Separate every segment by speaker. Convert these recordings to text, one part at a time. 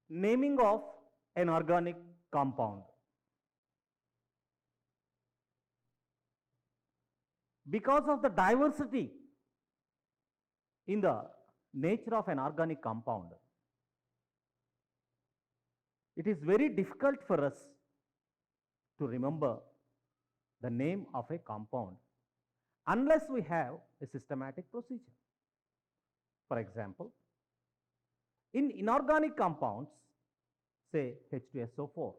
Speaker 1: Naming of an organic compound. Because of the diversity in the nature of an organic compound, it is very difficult for us to remember the name of a compound unless we have a systematic procedure. For example, in inorganic compounds, say H2SO4,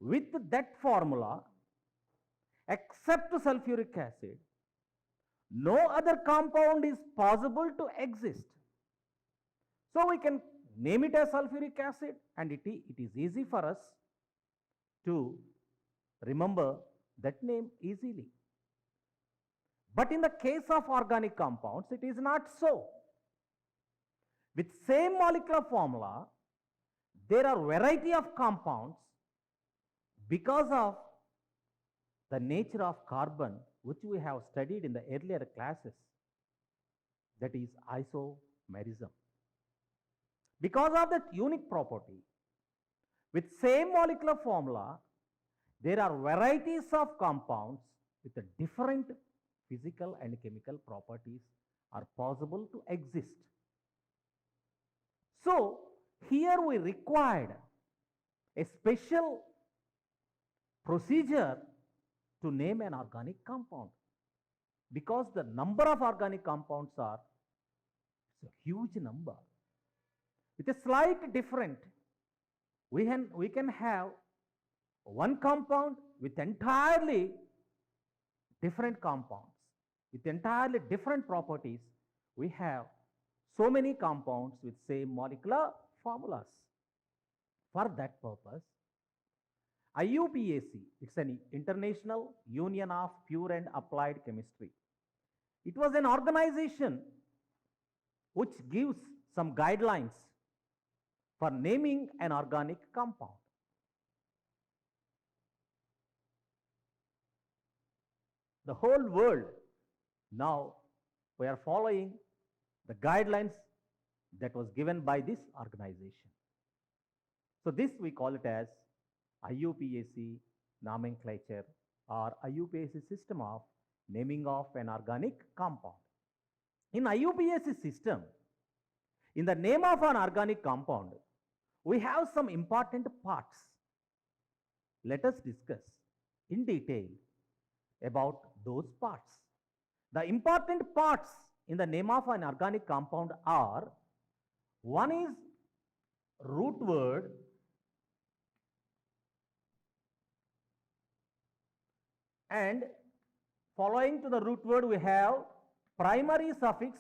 Speaker 1: with that formula, except sulfuric acid, no other compound is possible to exist. So we can name it as sulfuric acid, and it is easy for us to remember that name easily. But in the case of organic compounds, it is not so. With same molecular formula, there are variety of compounds because of the nature of carbon, which we have studied in the earlier classes, that is isomerism. Because of that unique property, with same molecular formula, there are varieties of compounds with a different physical and chemical properties are possible to exist. So, here we required a special procedure to name an organic compound, because the number of organic compounds are a huge number. With a slight different, we can have one compound with entirely different compounds, with entirely different properties. We have so many compounds with same molecular formulas. For that purpose, IUPAC, it's an International Union of Pure and Applied Chemistry. It was an organization which gives some guidelines for naming an organic compound. The whole world now we are following the guidelines that was given by this organization. So this we call it as IUPAC nomenclature or IUPAC system of naming of an organic compound. In IUPAC system, in the name of an organic compound, we have some important parts. Let us discuss in detail about those parts. The important parts in the name of an organic compound are: one is root word, and following to the root word we have primary suffix,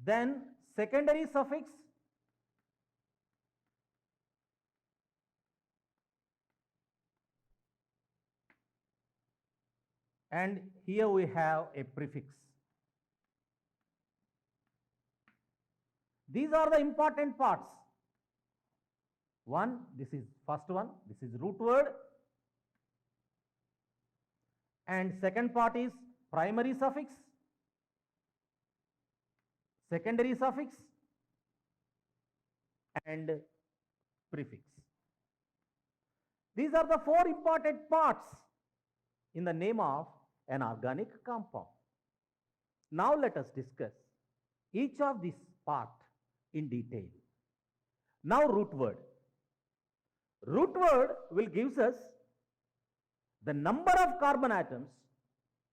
Speaker 1: then secondary suffix, and here we have a prefix. These are the important parts. One, this is first one, this is root word, and second part is primary suffix, secondary suffix, and prefix. These are the four important parts in the name of an organic compound. Now let us discuss each of these parts in detail. Now root word. Root word will give us the number of carbon atoms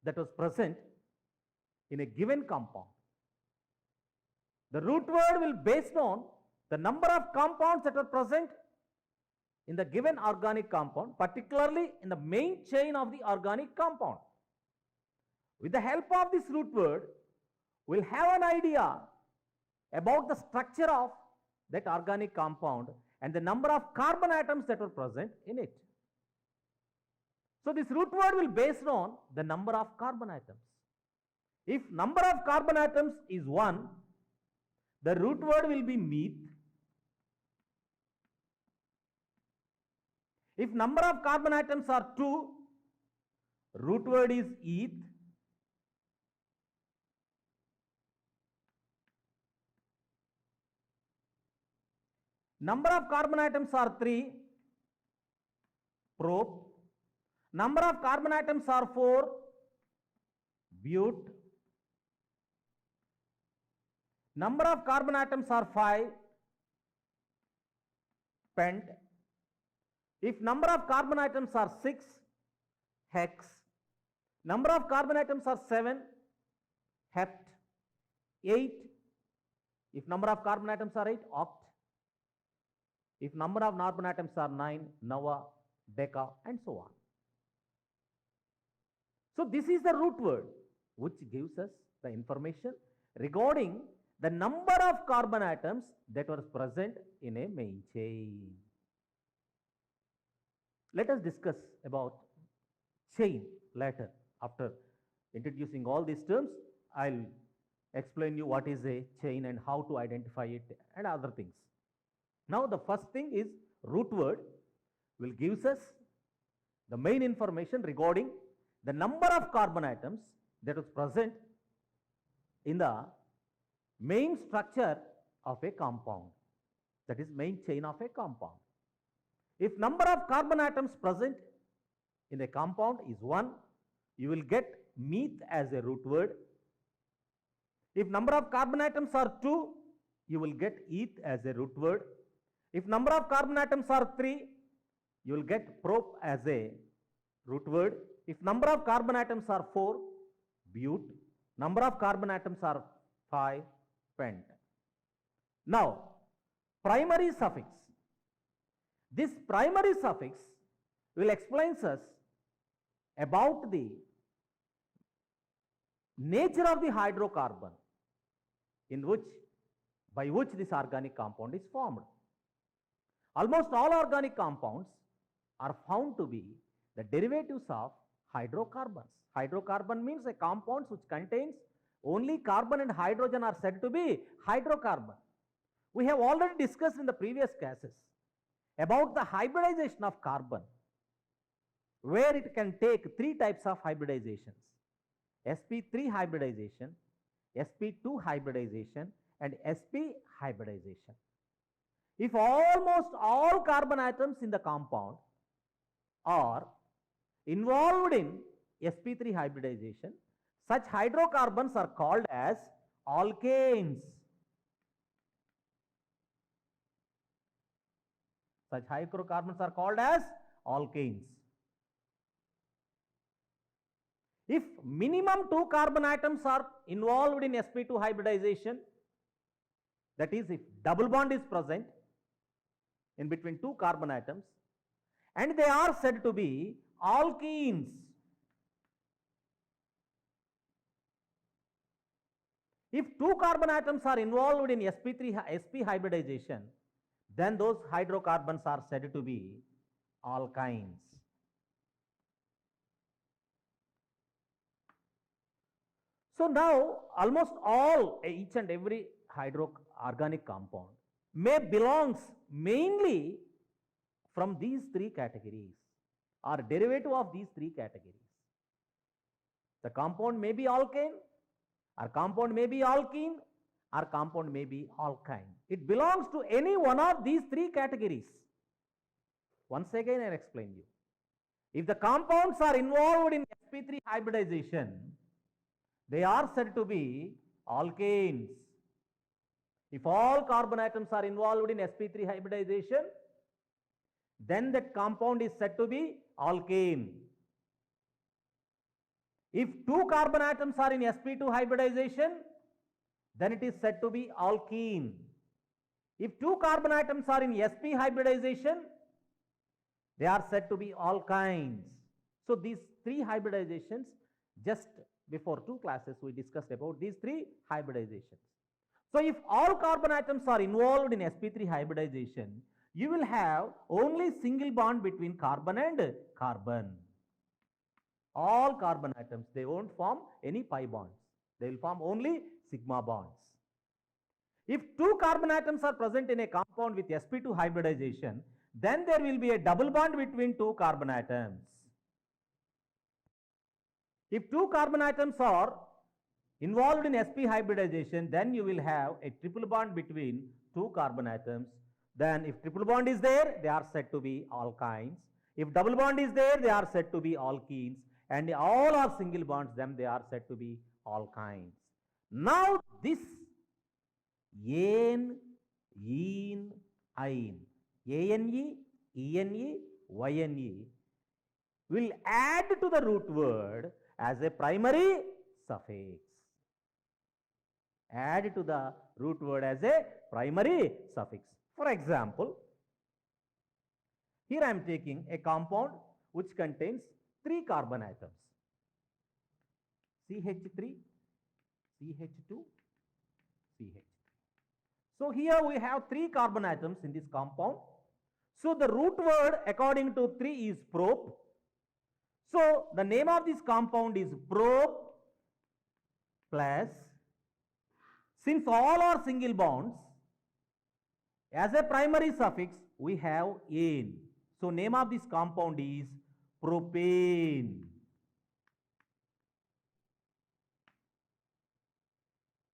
Speaker 1: that was present in a given compound. The root word will based on the number of compounds that are present in the given organic compound, particularly in the main chain of the organic compound. With the help of this root word, we'll have an idea about the structure of that organic compound and the number of carbon atoms that were present in it. So this root word will based on the number of carbon atoms. If number of carbon atoms is 1, the root word will be meth. If number of carbon atoms are 2, root word is eth. Number of carbon atoms are 3, prop. Number of carbon atoms are 4, but. Number of carbon atoms are 5, pent. If number of carbon atoms are 6, hex. Number of carbon atoms are 7, hept. 8. If number of carbon atoms are 8, oct. If number of carbon atoms are 9, nova, deca, and so on. So this is the root word which gives us the information regarding the number of carbon atoms that were present in a main chain. Let us discuss about chain later. After introducing all these terms, I'll explain you what is a chain and how to identify it and other things. Now the first thing is root word will gives us the main information regarding the number of carbon atoms that is present in the main structure of a compound, that is main chain of a compound. If number of carbon atoms present in a compound is 1, you will get meth as a root word. If number of carbon atoms are 2, you will get eth as a root word. If number of carbon atoms are 3, you will get prop as a root word. If number of carbon atoms are 4, but. Number of carbon atoms are 5, pent. Now, primary suffix. This primary suffix will explain us about the nature of the hydrocarbon by which this organic compound is formed. Almost all organic compounds are found to be the derivatives of hydrocarbons. Hydrocarbon means a compound which contains only carbon and hydrogen are said to be hydrocarbon. We have already discussed in the previous classes about the hybridization of carbon, where it can take 3 types of hybridizations: sp3 hybridization, sp2 hybridization, and sp hybridization. If almost all carbon atoms in the compound are involved in sp3 hybridization, such hydrocarbons are called as alkanes. Such hydrocarbons are called as alkanes. If minimum 2 carbon atoms are involved in sp2 hybridization, that is, if double bond is present in between 2 carbon atoms, and they are said to be alkenes. If 2 carbon atoms are involved in sp hybridization, then those hydrocarbons are said to be alkynes. So now almost each and every organic compound may belongs mainly from these 3 categories or derivative of these 3 categories. The compound may be alkane, or compound may be alkene, or compound may be alkyne. It belongs to any one of these 3 categories. Once again, I will explain you. If the compounds are involved in sp3 hybridization, they are said to be alkanes. If all carbon atoms are involved in sp3 hybridization, then that compound is said to be alkane. If 2 carbon atoms are in sp2 hybridization, then it is said to be alkene. If 2 carbon atoms are in sp hybridization, they are said to be alkynes. So these 3 hybridizations, just before 2 classes we discussed about these 3 hybridizations. So if all carbon atoms are involved in sp3 hybridization, you will have only single bond between carbon and carbon. All carbon atoms, they won't form any pi bonds. They will form only sigma bonds. If 2 carbon atoms are present in a compound with sp2 hybridization, then there will be a double bond between 2 carbon atoms. If 2 carbon atoms are involved in sp hybridization, then you will have a triple bond between 2 carbon atoms. Then if triple bond is there, they are said to be alkynes. If double bond is there, they are said to be alkenes. And all are single bonds, then they are said to be alkynes. Now this ane, ene, ine, ane, ene, yne will add to the root word as a primary suffix. Add to the root word as a primary suffix. For example, here I am taking a compound which contains 3 carbon atoms. CH3, CH2, CH3. So here we have 3 carbon atoms in this compound. So the root word according to 3 is prop. So the name of this compound is prop plus, since all are single bonds, as a primary suffix we have ane. So name of this compound is propane.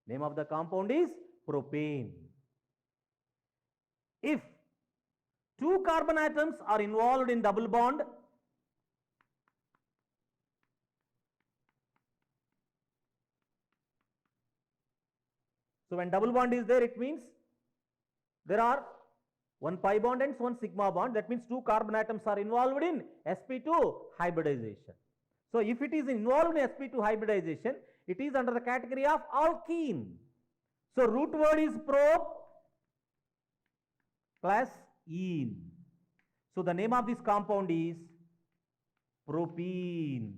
Speaker 1: Name of the compound is propane. If 2 carbon atoms are involved in double bond, so when double bond is there, it means there are one pi bond and one sigma bond. That means 2 carbon atoms are involved in sp2 hybridization. So if it is involved in sp2 hybridization, it is under the category of alkene. So root word is prop plus ene. So the name of this compound is propene.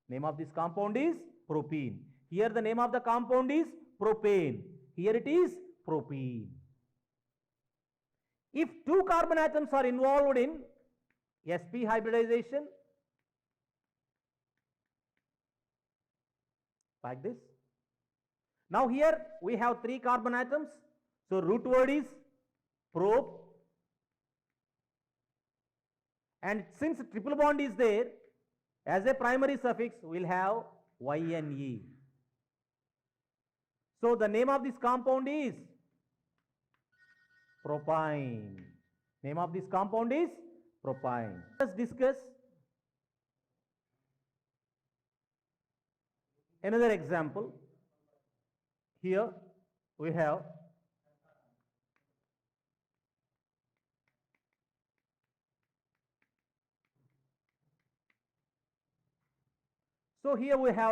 Speaker 1: Name of this compound is propene. Here the name of the compound is propane. Here it is propene. If 2 carbon atoms are involved in sp hybridization, like this. Now here we have 3 carbon atoms. So root word is prop. And since triple bond is there, as a primary suffix we will have yne. So the name of this compound is propyne. Name of this compound is propyne. Let us discuss another example. Here we have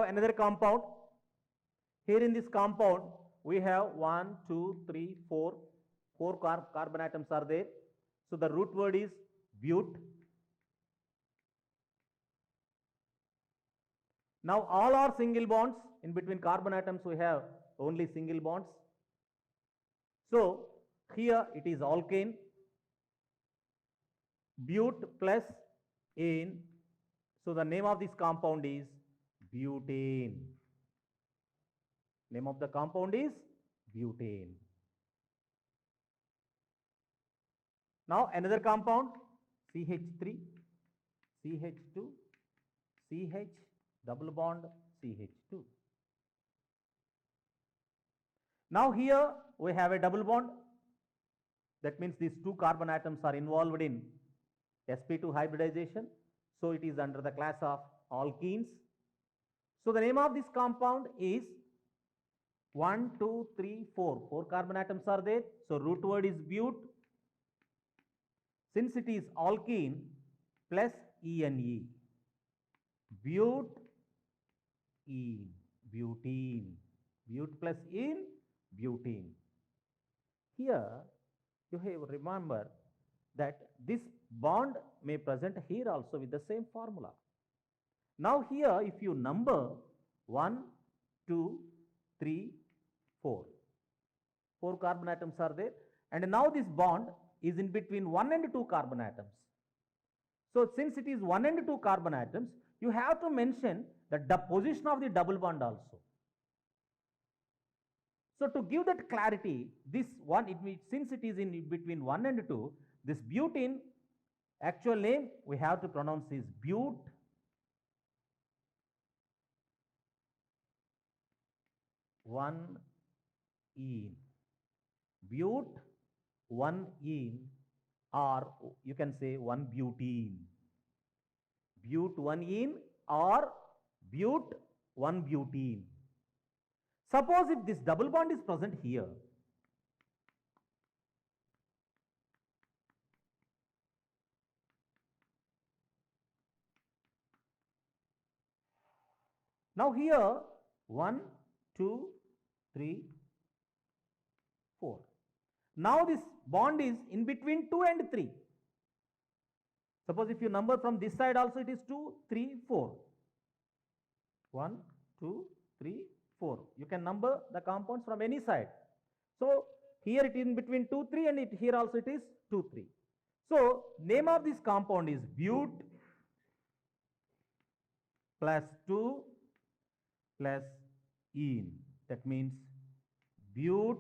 Speaker 1: another compound. Here in this compound we have 1, 2, 3, 4. 4 carbon atoms are there. So the root word is but. Now all are single bonds. In between carbon atoms we have only single bonds. So here it is alkane. But plus ane. So the name of this compound is butane. Name of the compound is butane. Now another compound, CH3, CH2, CH, double bond, CH2. Now here we have a double bond. That means these 2 carbon atoms are involved in sp2 hybridization. So it is under the class of alkenes. So the name of this compound is 1, 2, 3, 4. 4 carbon atoms are there. So root word is but. Since it is alkene plus ene. But, ene, butene. But plus ene, butene. Here you have remember that this bond may present here also with the same formula. Now here if you number 1, 2, 3, 4. 4 carbon atoms are there, and now this bond is in between 1 and 2 carbon atoms. So since it is 1 and 2 carbon atoms, you have to mention the position of the double bond also. So to give that clarity, this one, since it is in between 1 and 2, this butene, actual name we have to pronounce is but. One ene. But 1 ene, or you can say 1 butene. But 1 ene or but 1 butene. Suppose if this double bond is present here, now here 1, 2, 3, 4. Now this bond is in between 2 and 3. Suppose if you number from this side also, it is 2, 3, 4. 1, 2, 3, 4. You can number the compounds from any side. So here it is in between 2, 3, and here also it is 2, 3. So name of this compound is but plus 2 plus ene. That means but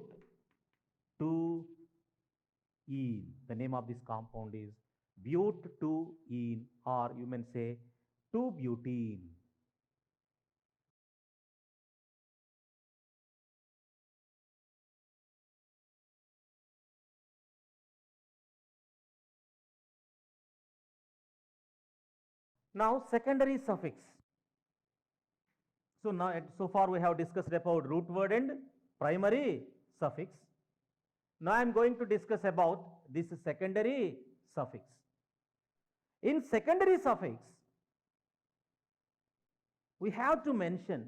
Speaker 1: 2 ene. The name of this compound is but 2 ene, or you may say 2 butene. Now secondary suffix. So now so far we have discussed about root word and primary suffix. Now I am going to discuss about this secondary suffix. In secondary suffix, we have to mention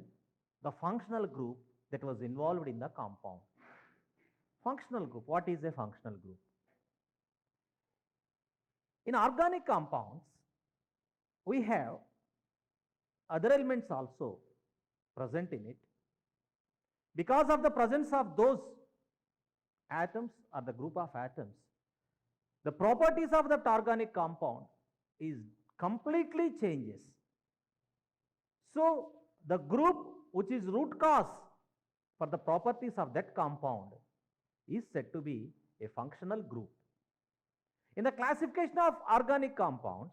Speaker 1: the functional group that was involved in the compound. Functional group. What is a functional group? In organic compounds, we have other elements also present in it. Because of the presence of those atoms or the group of atoms, the properties of that organic compound is completely changes. So the group which is root cause for the properties of that compound is said to be a functional group. In the classification of organic compounds,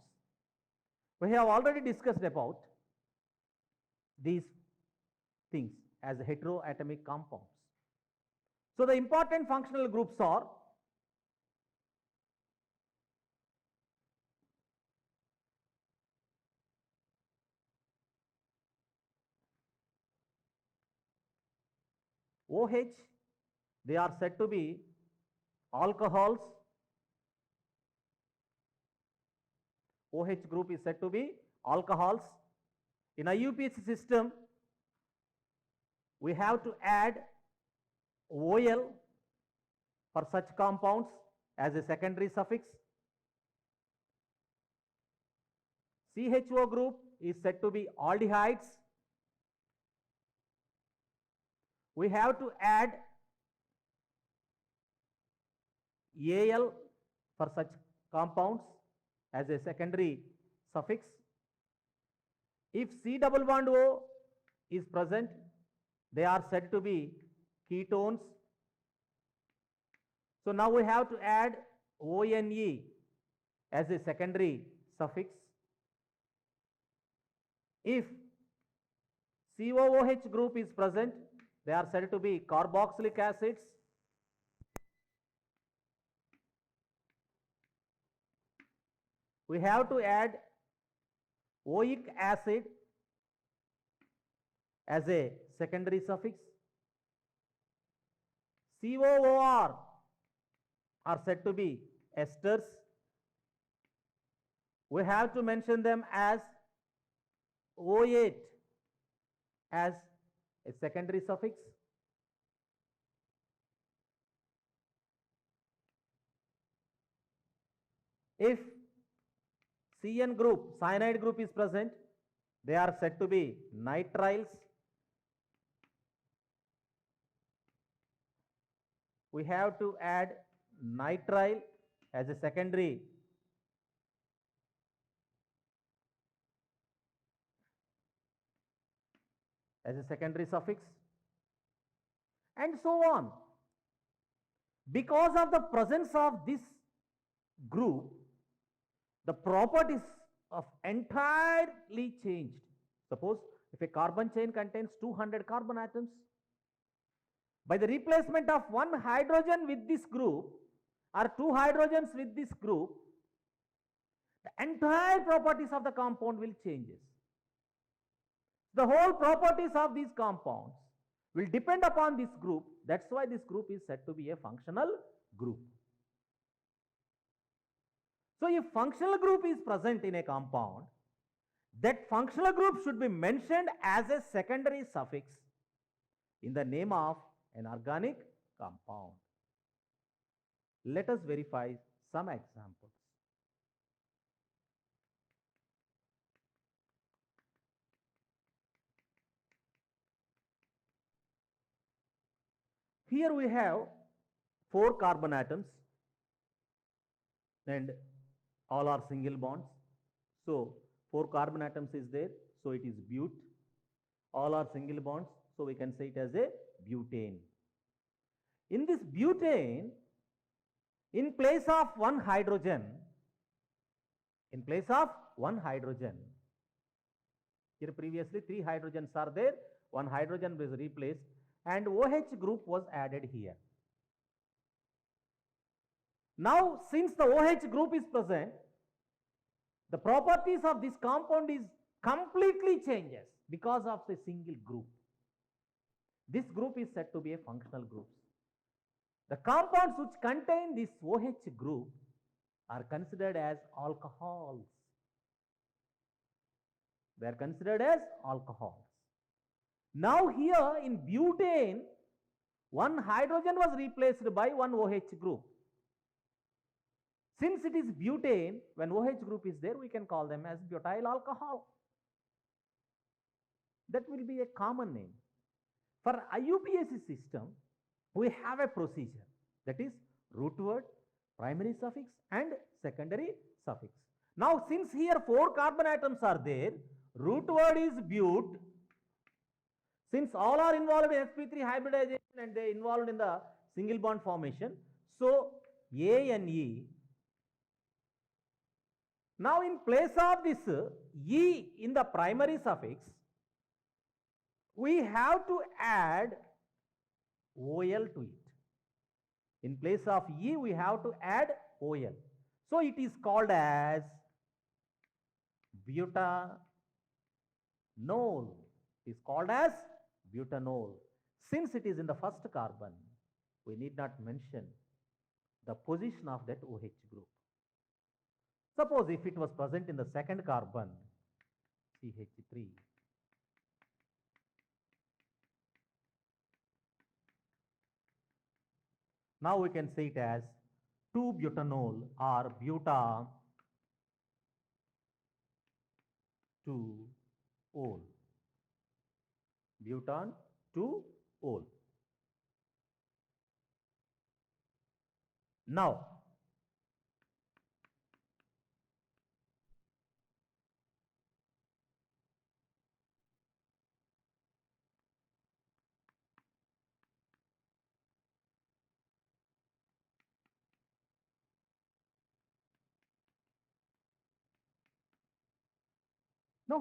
Speaker 1: we have already discussed about these things as heteroatomic compounds. So the important functional groups are OH, they are said to be alcohols. OH group is said to be alcohols. In IUPAC system, we have to add OL for such compounds as a secondary suffix. CHO group is said to be aldehydes. We have to add AL for such compounds as a secondary suffix. If C double bond O is present, they are said to be ketones. So now we have to add ONE as a secondary suffix. If COOH group is present, they are said to be carboxylic acids. We have to add oic acid as a secondary suffix. COOR are said to be esters. We have to mention them as O8 as a secondary suffix. If CN group, cyanide group is present, they are said to be nitriles. We have to add nitrile as a secondary suffix, and so on. Because of the presence of this group, the properties of entirely changed. Suppose if a carbon chain contains 200 carbon atoms, by the replacement of one hydrogen with this group, or two hydrogens with this group, the entire properties of the compound will changes. The whole properties of these compounds will depend upon this group. That's why this group is said to be a functional group. So if functional group is present in a compound, that functional group should be mentioned as a secondary suffix in the name of an organic compound. Let us verify some examples. Here we have 4 carbon atoms and all are single bonds. So 4 carbon atoms is there, so it is but. All are single bonds, so we can say it as a butane. In this butane, in place of one hydrogen, here previously 3 hydrogens are there, one hydrogen was replaced and OH group was added here. Now, since the OH group is present, the properties of this compound is completely changes because of the single group. This group is said to be a functional group. The compounds which contain this OH group are considered as alcohols. They are considered as alcohols. Now here in butane, one hydrogen was replaced by one OH group. Since it is butane, when OH group is there, we can call them as butyl alcohol. That will be a common name. For IUPAC system, we have a procedure, that is root word, primary suffix and secondary suffix. Now since here 4 carbon atoms are there, root word is but. Since all are involved in sp3 hybridization and they involved in the single bond formation, so ANE. Now in place of this E in the primary suffix, we have to add OL to it. In place of E, we have to add OL. So it is called as butanol. It is called as butanol. Since it is in the first carbon, we need not mention the position of that OH group. Suppose if it was present in the second carbon, CH3, now we can say it as 2-butanol or buta 2-ol. Butan 2-ol. Now,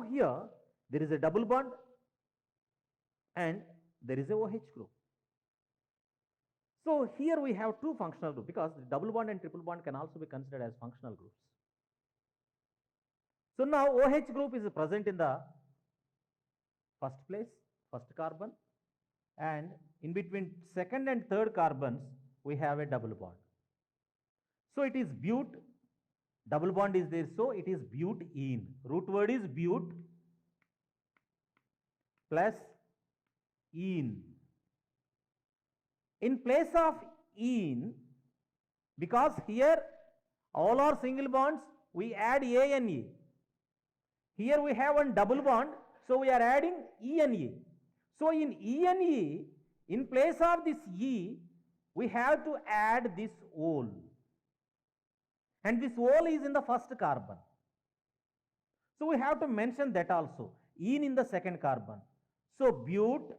Speaker 1: here there is a double bond and there is a OH group. So here we have 2 functional groups because the double bond and triple bond can also be considered as functional groups. So now OH group is present in the first place, first carbon, and in between second and third carbons we have a double bond. So it is but, double bond is there, so it is butene. Root word is but plus ene. In place of ene, because here all are single bonds, we add ANE. Here we have one double bond, so we are adding ENE. So in ENE, in place of this E, we have to add this ol. And this ol is in the first carbon. So we have to mention that also. Ene in the second carbon. So but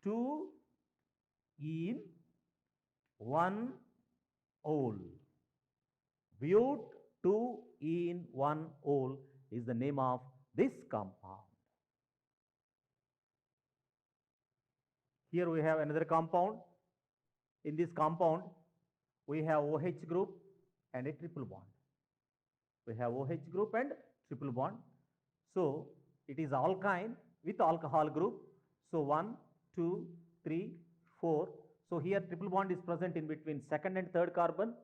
Speaker 1: 2 ene 1 ol. But 2 ene 1 ol is the name of this compound. Here we have another compound, In this compound, we have OH group and a triple bond. We have OH group and triple bond. So it is alkyne with alcohol group. So 1, 2, 3, 4. So here triple bond is present in between second and third carbon,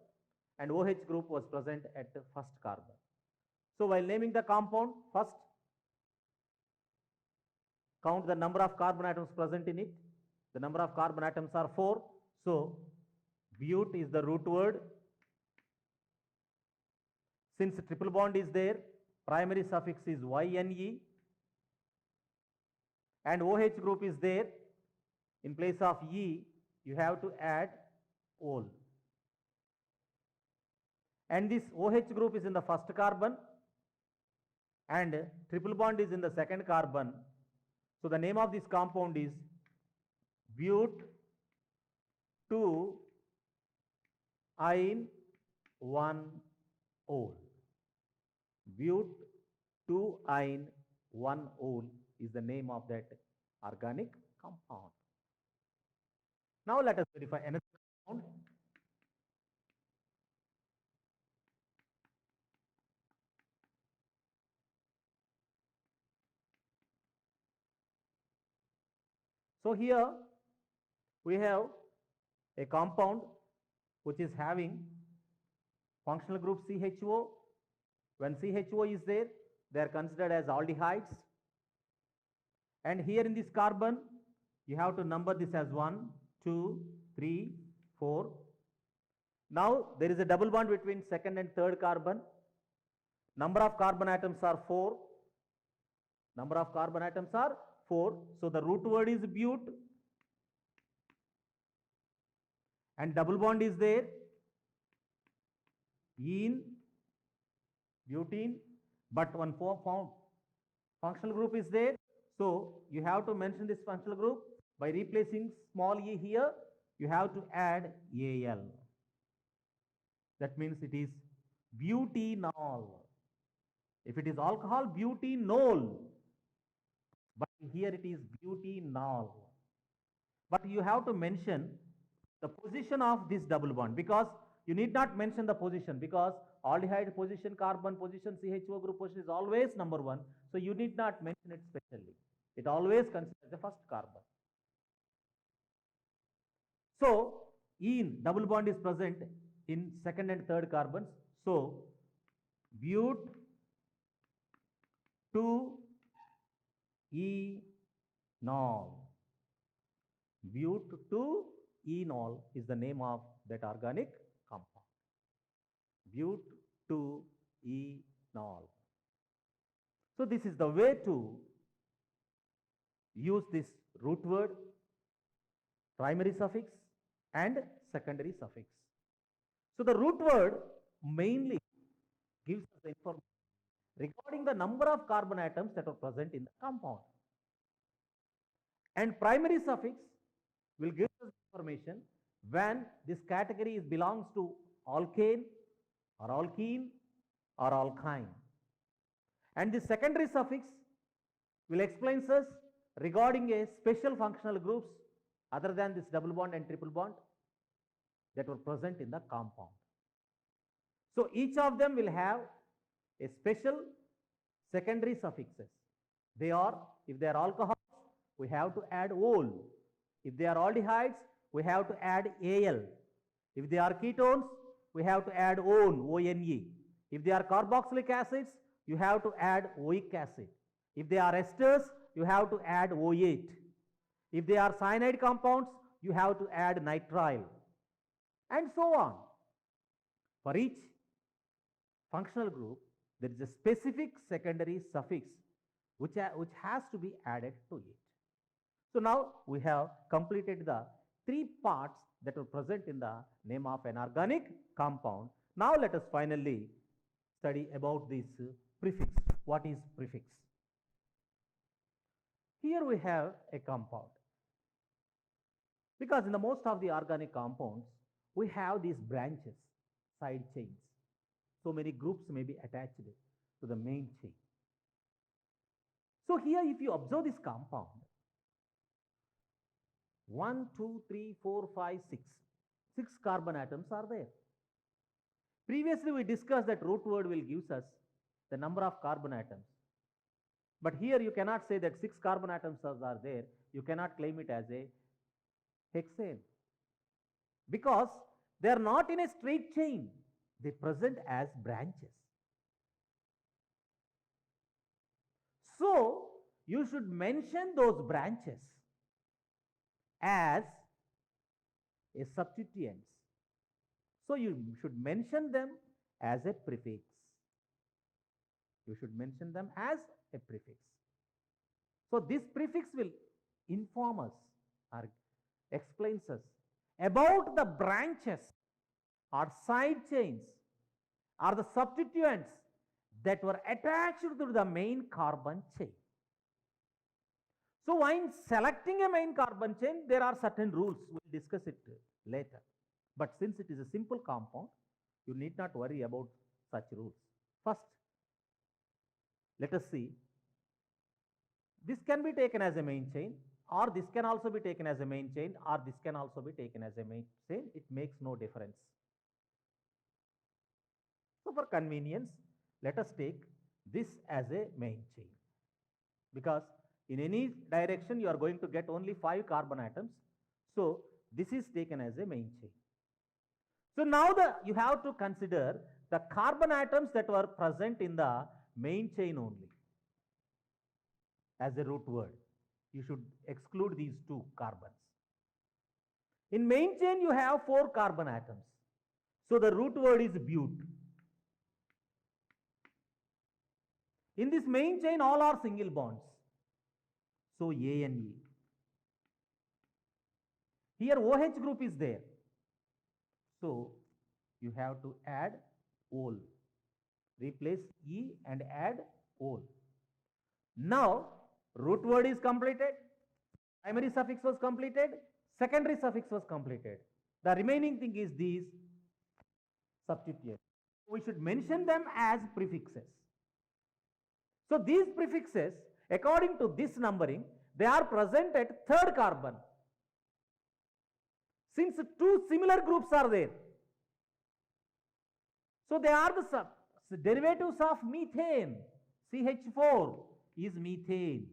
Speaker 1: and OH group was present at the first carbon. So while naming the compound, first count the number of carbon atoms present in it. The number of carbon atoms are 4. So but is the root word. Since triple bond is there, primary suffix is YNE, and OH group is there. In place of E, you have to add ol. And this OH group is in the first carbon, and triple bond is in the second carbon. So the name of this compound is but-2-ine-1-ol. But-2-ine-1-ol is the name of that organic compound. Now let us verify another compound. So here we have a compound which is having functional group CHO. When CHO is there, they are considered as aldehydes. And here in this carbon, you have to number this as 1, 2, 3, 4. Now there is a double bond between second and third carbon. Number of carbon atoms are 4. Number of carbon atoms are 4. So the root word is but, and double bond is there, ene, butene, but one functional group is there. So you have to mention this functional group by replacing small e here. You have to add Al. That means it is butenol. If it is alcohol, butenol. But here it is butenol. But you have to mention the position of this double bond, because you need not mention the position, because aldehyde position, carbon position, CHO group position is always number 1. So you need not mention it specially. It always considers the first carbon. So ene, double bond is present in second and third carbons. So but-2-enol. But-2-enol is the name of that organic compound. But-2-enol. So this is the way to use this root word, primary suffix and secondary suffix. So the root word mainly gives us the information regarding the number of carbon atoms that are present in the compound. And primary suffix will give us information when this category belongs to alkane or alkene or alkyne. And the secondary suffix will explain us regarding a special functional groups other than this double bond and triple bond that were present in the compound. So each of them will have a special secondary suffixes. They are, if they are alcohols, we have to add ol. If they are aldehydes, we have to add al. If they are ketones, we have to add one. If they are carboxylic acids, you have to add oic acid. If they are esters, you have to add O8. If they are cyanide compounds, you have to add nitrile, and so on. For each functional group, there is a specific secondary suffix which has to be added to it. So now we have completed the 3 parts that are present in the name of an organic compound. Now let us finally study about this prefix. What is prefix? Here we have a compound. Because in the most of the organic compounds, we have these branches, side chains. So many groups may be attached to the main chain. So here if you observe this compound, 1, 2, 3, 4, 5, 6. 6 carbon atoms are there. Previously, we discussed that root word will give us the number of carbon atoms. But here you cannot say that 6 carbon atoms are there. You cannot claim it as a hexane. Because they are not in a straight chain. They present as branches. So, you should mention those branches as a substituents. So, you should mention them as a prefix. You should mention them as a prefix. So, this prefix will inform us or explains us about the branches or side chains or the substituents that were attached to the main carbon chain. So, when selecting a main carbon chain, there are certain rules. We will discuss it later. But since it is a simple compound, you need not worry about such rules. First, let us see. This can be taken as a main chain, or this can also be taken as a main chain, or this can also be taken as a main chain. It makes no difference. So, for convenience, let us take this as a main chain, because in any direction you are going to get only 5 carbon atoms. So, this is taken as a main chain. So, now you have to consider the carbon atoms that were present in the main chain only as a root word. You should exclude these 2 carbons. In main chain you have 4 carbon atoms. So, the root word is but. In this main chain all are single bonds. So, A and E. Here OH group is there. So, you have to add ol. Replace E and add ol. Now, root word is completed. Primary suffix was completed. Secondary suffix was completed. The remaining thing is these substituents. We should mention them as prefixes. So, these prefixes, according to this numbering, they are present at 3rd carbon. Since 2 similar groups are there, so they are the derivatives of methane. CH4 is methane.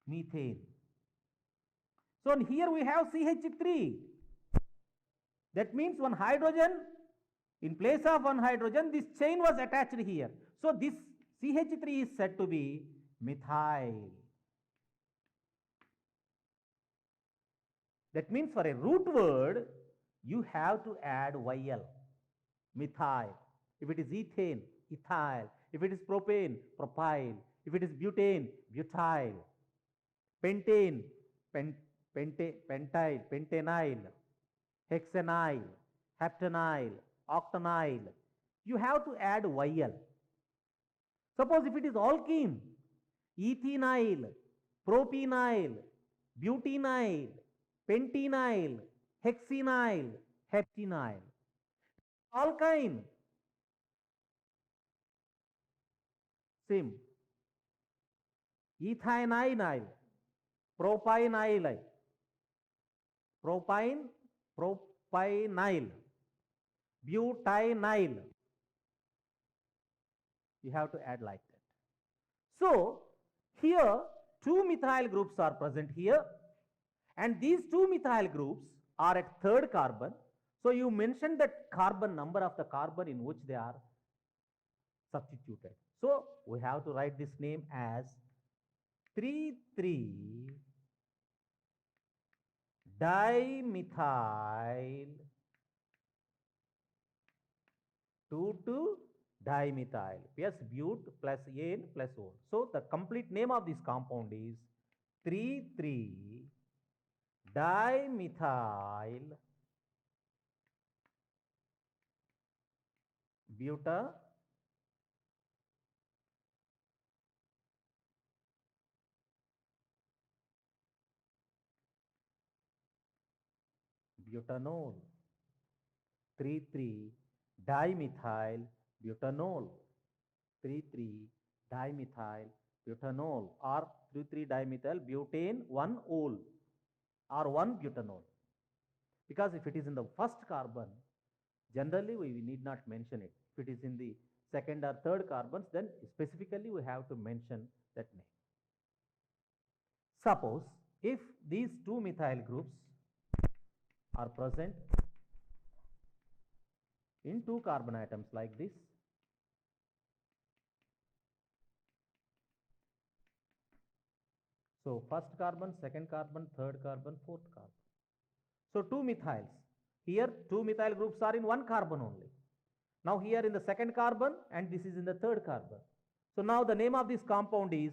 Speaker 1: Methane. So, here we have CH3. That means one hydrogen, in place of one hydrogen, this chain was attached here. So, this CH3 is said to be methyl. That means for a root word, you have to add YL, methyl. If it is ethane, ethyl. If it is propane, propyl. If it is butane, butyl. Pentane, pentyl, pentanyl. Hexanyl, heptanyl, octanyl. You have to add YL. Suppose if it is alkene, ethenyl, propenyl, butynyl, pentenyl, hexenyl, heptenyl. Alkyne, same. Ethanyl, propynyl, propynyl, butynyl. You have to add like that. So, here 2 methyl groups are present here, and these 2 methyl groups are at 3rd carbon. So, you mentioned that carbon number of the carbon in which they are substituted. So, we have to write this name as 3,3 dimethyl 2,2 dimethyl plus but plus an plus ol. So, the complete name of this compound is 3,3 dimethyl butanol. 3,3 dimethyl butanol. 3,3 dimethyl butanol, or 3,3 dimethyl butane 1 ol, or 1 butanol. Because if it is in the first carbon, generally we need not mention it. If it is in the second or third carbons, then specifically we have to mention that name. Suppose if these two methyl groups are present in two carbon atoms like this, so first carbon, second carbon, third carbon, fourth carbon. So two methyls. Here two methyl groups are in one carbon only. Now here in the second carbon and this is in the third carbon. So now the name of this compound is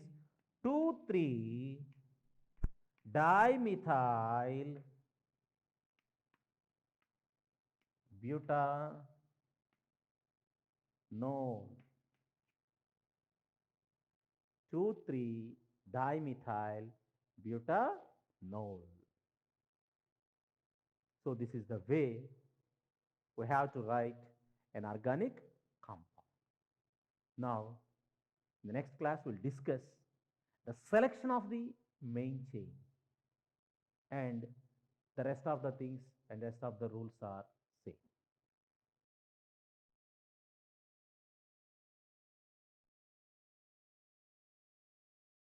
Speaker 1: 2,3 dimethyl butanol. 2,3 dimethyl butanol. So this is the way we have to write an organic compound. Now, in the next class, we'll discuss the selection of the main chain, and the rest of the things and rest of the rules are same.